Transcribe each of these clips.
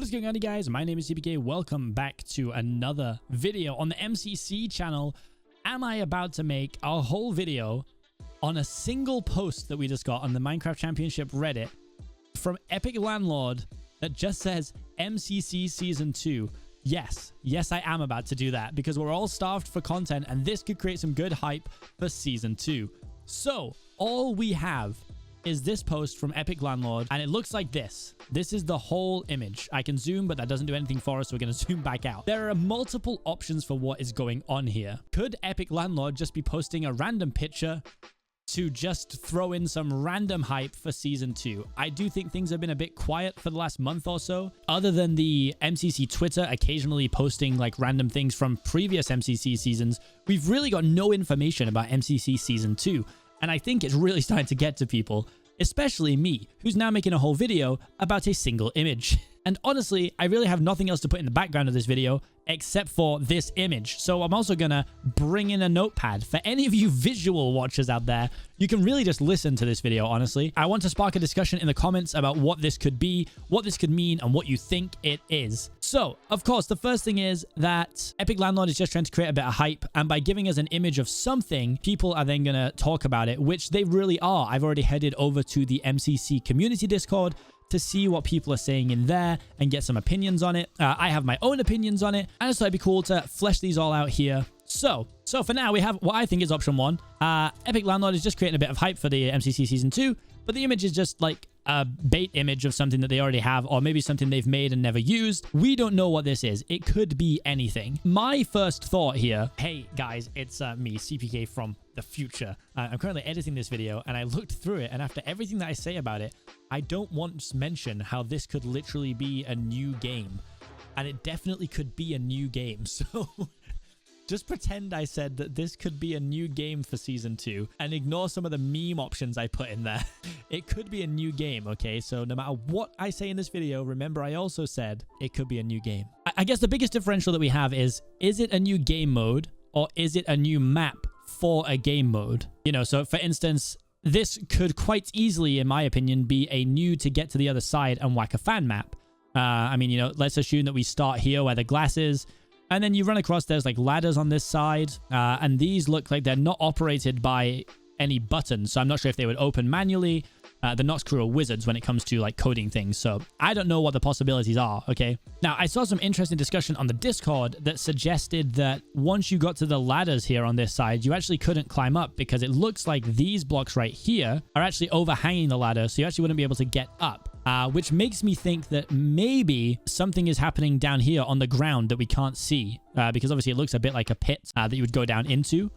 What is going on, you guys? My name is Seapeekay. Welcome back to another video on the MCC channel. Am I about to make a whole video on a single post that we just got on the MCChampionship Reddit from Epic Landlord that just says MCC Season 2? Yes, I am about to do that because we're all starved for content and this could create some good hype for Season 2. So, all we have is this post from Epic Landlord, and it looks like this. This is the whole image. I can zoom, but that doesn't do anything for us, so we're going to zoom back out. There are multiple options for what is going on here. Could Epic Landlord just be posting a random picture to just throw in some random hype for Season 2? I do think things have been a bit quiet for the last month or so. Other than the MCC Twitter occasionally posting like random things from previous MCC seasons, we've really got no information about MCC Season 2. And I think it's really starting to get to people, especially me, who's now making a whole video about a single image. And honestly, I really have nothing else to put in the background of this video except for this image. So I'm also gonna bring in a notepad. For any of you visual watchers out there, you can really just listen to this video, honestly. I want to spark a discussion in the comments about what this could be, what this could mean, and what you think it is. So, of course, the first thing is that Epic Landlord is just trying to create a bit of hype, and by giving us an image of something, people are then gonna talk about it, which they really are. I've already headed over to the MCC community Discord to see what people are saying in there and get some opinions on it. I have my own opinions on it, and I just thought it'd be cool to flesh these all out here. So for now, we have what I think is option one. Epic Landlord is just creating a bit of hype for the MCC Season 2, but the image is just like a bait image of something that they already have, or maybe something they've made and never used. We don't know what this is. It could be anything. My first thought here, hey guys, it's me, Seapeekay from the future. I'm currently editing this video, and I looked through it, and after everything that I say about it, I don't want to mention how this could literally be a new game. And it definitely could be a new game, so just pretend I said that this could be a new game for Season 2 and ignore some of the meme options I put in there. It could be a new game, okay? So no matter what I say in this video, remember I also said it could be a new game. I guess the biggest differential that we have is it a new game mode or is it a new map for a game mode? You know, so for instance, this could quite easily, in my opinion, be a new to get to the other side and whack a fan map. I mean, you know, let's assume that we start here where the glass is, and then you run across, there's like ladders on this side, and these look like they're not operated by any buttons, so I'm not sure if they would open manually. The Nox crew are wizards when it comes to like coding things, so I don't know what the possibilities are, okay? Now, I saw some interesting discussion on the Discord that suggested that once you got to the ladders here on this side, you actually couldn't climb up because it looks like these blocks right here are actually overhanging the ladder, so you actually wouldn't be able to get up. Which makes me think that maybe something is happening down here on the ground that we can't see, because obviously it looks a bit like a pit that you would go down into.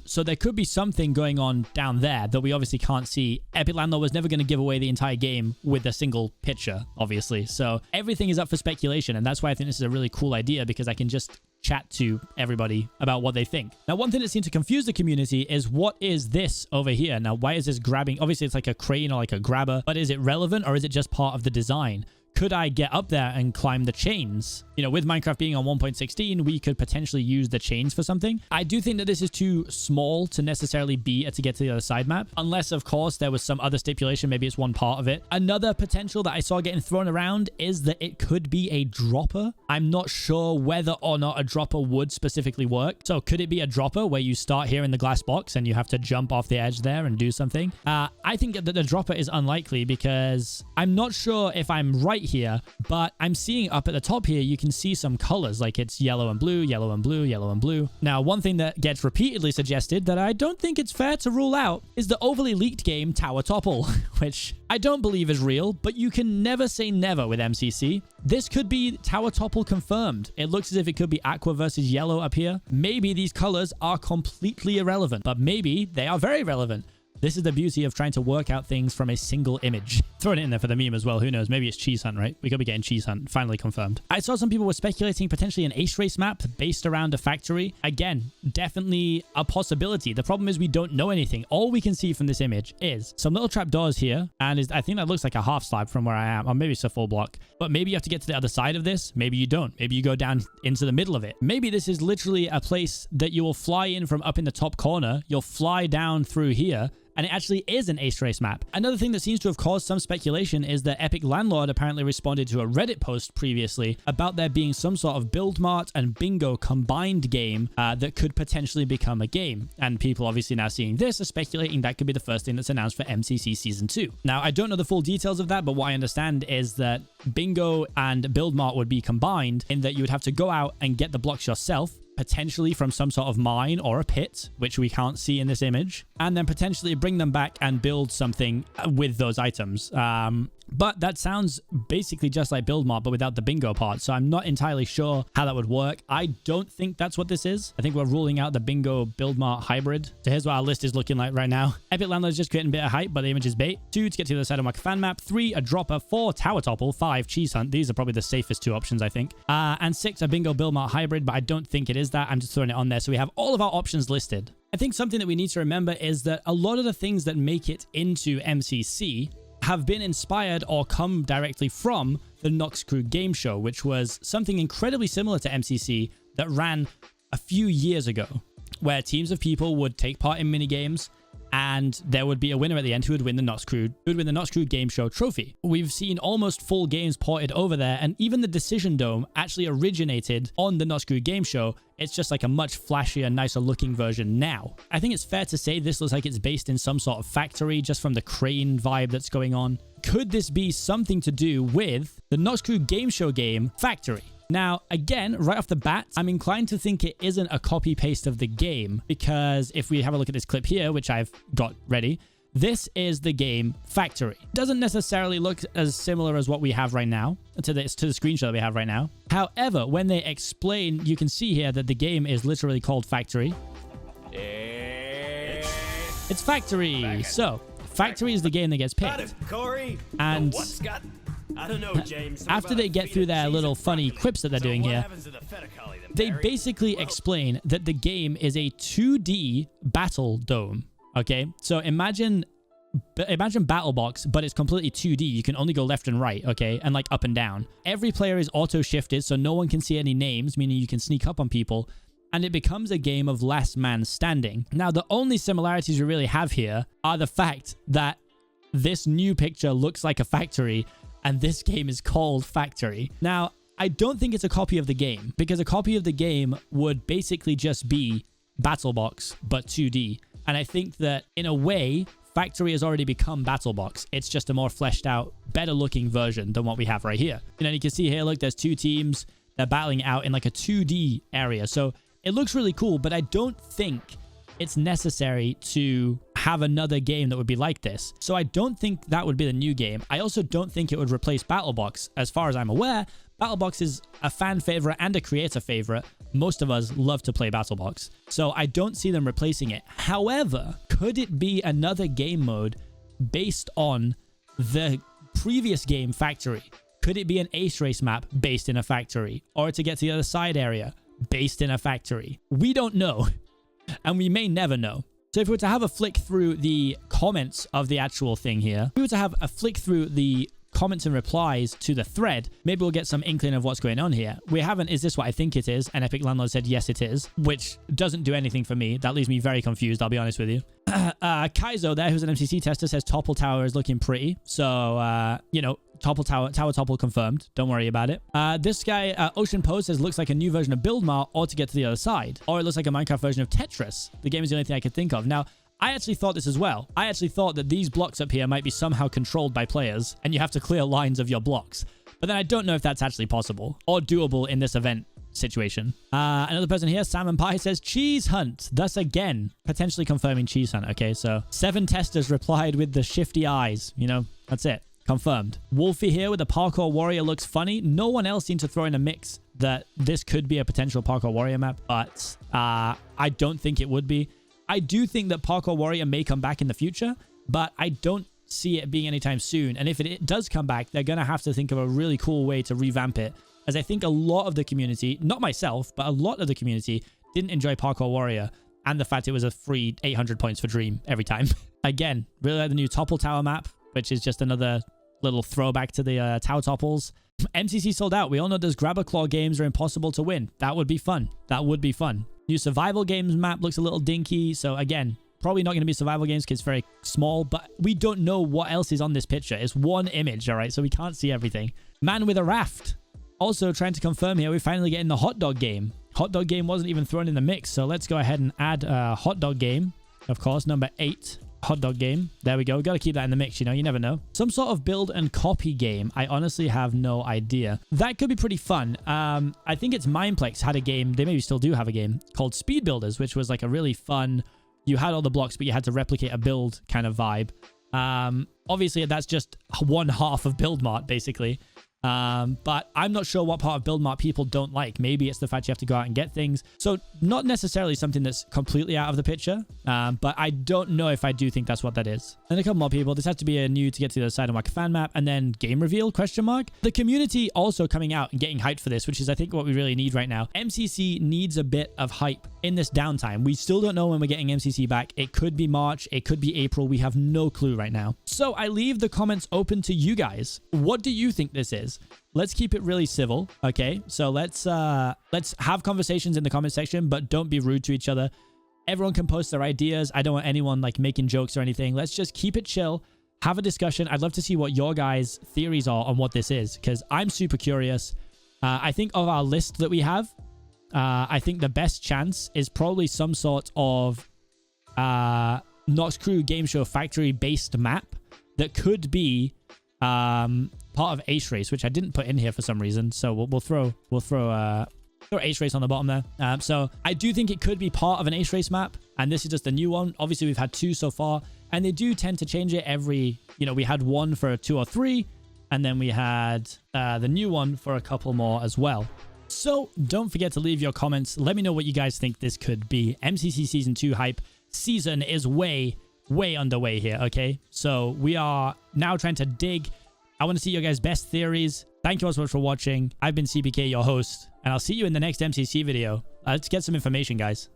So there could be something going on down there that we obviously can't see. Epic Landlord was never going to give away the entire game with a single picture, obviously. So everything is up for speculation, and that's why I think this is a really cool idea, because I can just chat to everybody about what they think. Now, one thing that seemed to confuse the community is, what is this over here? Now, why is this grabbing? Obviously, it's like a crane or like a grabber, but is it relevant or is it just part of the design? Could I get up there and climb the chains? You know, with Minecraft being on 1.16, we could potentially use the chains for something. I do think that this is too small to necessarily be a to get to the other side map, unless, of course, there was some other stipulation. Maybe it's one part of it. Another potential that I saw getting thrown around is that it could be a dropper. I'm not sure whether or not a dropper would specifically work. So could it be a dropper where you start here in the glass box and you have to jump off the edge there and do something? I think that the dropper is unlikely because I'm not sure if I'm right here, but I'm seeing up at the top here, you can see some colors, like it's yellow and blue, yellow and blue, yellow and blue. Now, one thing that gets repeatedly suggested that I don't think it's fair to rule out is the overly leaked game Tower Topple, which I don't believe is real, but you can never say never with MCC. This could be Tower Topple confirmed. It looks as if it could be aqua versus yellow up here. Maybe these colors are completely irrelevant, but maybe they are very relevant. This is the beauty of trying to work out things from a single image. Throwing it in there for the meme as well. Who knows? Maybe it's Cheese Hunt, right? We could be getting Cheese Hunt. Finally confirmed. I saw some people were speculating potentially an Ace Race map based around a factory. Again, definitely a possibility. The problem is we don't know anything. All we can see from this image is some little trapdoors here. And I think that looks like a half slab from where I am. Or maybe it's a full block. But maybe you have to get to the other side of this. Maybe you don't. Maybe you go down into the middle of it. Maybe this is literally a place that you will fly in from up in the top corner. You'll fly down through here and it actually is an ace race map. Another thing that seems to have caused some speculation is that Epic Landlord apparently responded to a Reddit post previously about there being some sort of Build Mart and Bingo combined game that could potentially become a game. And people obviously now seeing this are speculating that could be the first thing that's announced for MCC Season 2. Now, I don't know the full details of that, but what I understand is that Bingo and Build Mart would be combined in that you would have to go out and get the blocks yourself, potentially from some sort of mine or a pit, which we can't see in this image, and then potentially bring them back and build something with those items. But that sounds basically just like Build Mart, but without the bingo part. So I'm not entirely sure how that would work. I don't think that's what this is. I think we're ruling out the bingo Build Mart hybrid. So here's what our list is looking like right now. Epic Landlord is just creating a bit of hype, but the image is bait. 2, to get to the other side of my fan map. 3, a dropper. 4, tower topple. 5, cheese hunt. These are probably the safest 2 options, I think. And 6, a bingo Build Mart hybrid, but I don't think it is that. I'm just throwing it on there. So we have all of our options listed. I think something that we need to remember is that a lot of the things that make it into MCC have been inspired or come directly from the Nox Crew game show, which was something incredibly similar to MCC that ran a few years ago, where teams of people would take part in minigames and there would be a winner at the end who would win the Nox Crew, game show trophy. We've seen almost full games ported over there, and even the Decision Dome actually originated on the Nox Crew game show. It's just like a much flashier, nicer looking version now. I think it's fair to say this looks like it's based in some sort of factory just from the crane vibe that's going on. Could this be something to do with the Nox Crew game show game Factory? Now, again, right off the bat, I'm inclined to think it isn't a copy-paste of the game, because if we have a look at this clip here, which I've got ready, this is the game Factory. Doesn't necessarily look as similar as what we have right now, to the screenshot that we have right now. However, when they explain, you can see here that the game is literally called Factory. It's Factory. So, Factory is the game that gets picked. And I don't know, James. After they get through their little funny quips that they're doing here, they basically explain that the game is a 2D battle dome. Okay, so imagine BattleBox, but it's completely 2D. You can only go left and right, okay, and like up and down. Every player is auto-shifted, so no one can see any names, meaning you can sneak up on people, and it becomes a game of last man standing. Now, the only similarities we really have here are the fact that this new picture looks like a factory, and this game is called Factory. Now, I don't think it's a copy of the game, because a copy of the game would basically just be BattleBox, but 2D. And I think that, in a way, Factory has already become BattleBox. It's just a more fleshed out, better looking version than what we have right here. You know, you can see here, look, there's 2 teams. They're battling out in like a 2D area. So it looks really cool, but I don't think it's necessary to have another game that would be like this. So I don't think that would be the new game. I also don't think it would replace BattleBox. As far as I'm aware, BattleBox is a fan favorite and a creator favorite. Most of us love to play BattleBox. So I don't see them replacing it. However, could it be another game mode based on the previous game Factory? Could it be an ace race map based in a factory? Or to get to the other side area based in a factory? We don't know. And we may never know. So if we were to have a flick through the comments of the actual thing here, if we were to have a flick through the comments and replies to the thread, maybe we'll get some inkling of what's going on here. We haven't, is this what I think it is? And Epic Landlord said, yes, it is, which doesn't do anything for me. That leaves me very confused, I'll be honest with you. Kaizo there, who's an MCC tester, says Topple Tower is looking pretty. So, you know, Tower Topple confirmed. Don't worry about it. This guy, Ocean Post, says looks like a new version of Build Mart or to get to the other side. Or it looks like a Minecraft version of Tetris. The game is the only thing I could think of. Now, I actually thought this as well. I actually thought that these blocks up here might be somehow controlled by players and you have to clear lines of your blocks. But then I don't know if that's actually possible or doable in this event situation. Another person here, Salmon Pie, says Cheese Hunt. Thus again, potentially confirming Cheese Hunt. Okay, so 7 testers replied with the shifty eyes. You know, that's it. Confirmed. Wolfie here with the Parkour Warrior looks funny. No one else seemed to throw in a mix that this could be a potential Parkour Warrior map, but I don't think it would be. I do think that Parkour Warrior may come back in the future, but I don't see it being anytime soon. And if it does come back, they're going to have to think of a really cool way to revamp it, as I think a lot of the community, not myself, but a lot of the community didn't enjoy Parkour Warrior and the fact it was a free 800 points for Dream every time. Again, really like the new Topple Tower map, which is just another little throwback to the Tower Topples. MCC sold out. We all know those Grabber Claw games are impossible to win. That would be fun. That would be fun. New survival games map looks a little dinky. So again, Probably not going to be survival games because it's very small, but we don't know what else is on this picture. It's one image, all right? So we can't see everything. Man with a raft. Also trying to confirm here, we're finally getting the hot dog game. Hot dog game wasn't even thrown in the mix, so let's go ahead and add a hot dog game. Of course, number 8. Hot dog game. There we go. Got to keep that in the mix, you know, you never know. Some sort of build and copy game. I honestly have no idea. That could be pretty fun. I think it's Mineplex had a game. They maybe still do have a game called Speed Builders, which was like a really fun, you had all the blocks, but you had to replicate a build kind of vibe. Obviously, that's just one half of Build Mart, basically. But I'm not sure what part of Build Mart people don't like. Maybe it's the fact you have to go out and get things. So not necessarily something that's completely out of the picture, but I don't know if I do think that's what that is. And a couple more people. This has to be a new to get to the side of Waka fan map, and then game reveal, question mark. The community also coming out and getting hyped for this, which is I think what we really need right now. MCC needs a bit of hype in this downtime. We still don't know when we're getting MCC back. It could be March, it could be April. We have no clue right now. So I leave the comments open to you guys. What do you think this is? Let's keep it really civil, okay? So let's have conversations in the comment section, but don't be rude to each other. Everyone can post their ideas. I don't want anyone like making jokes or anything. Let's just keep it chill, have a discussion. I'd love to see what your guys' theories are on what this is, because I'm super curious. I think of our list that we have, I think the best chance is probably some sort of Nox Crew Game Show Factory based map that could be part of Ace Race, which I didn't put in here for some reason. So we'll throw Ace Race on the bottom there. So I do think it could be part of an Ace Race map, and this is just a new one. Obviously, we've had 2 so far, and they do tend to change it every, you know, we had 1 for 2 or 3, and then we had the new one for a couple more as well. So don't forget to leave your comments. Let me know what you guys think this could be. MCC Season 2 hype season is way underway here, okay? So we are now trying to dig. I want to see your guys' best theories. Thank you all so much for watching. I've been Seapeekay, your host, and I'll see you in the next MCC video. Let's get some information, guys.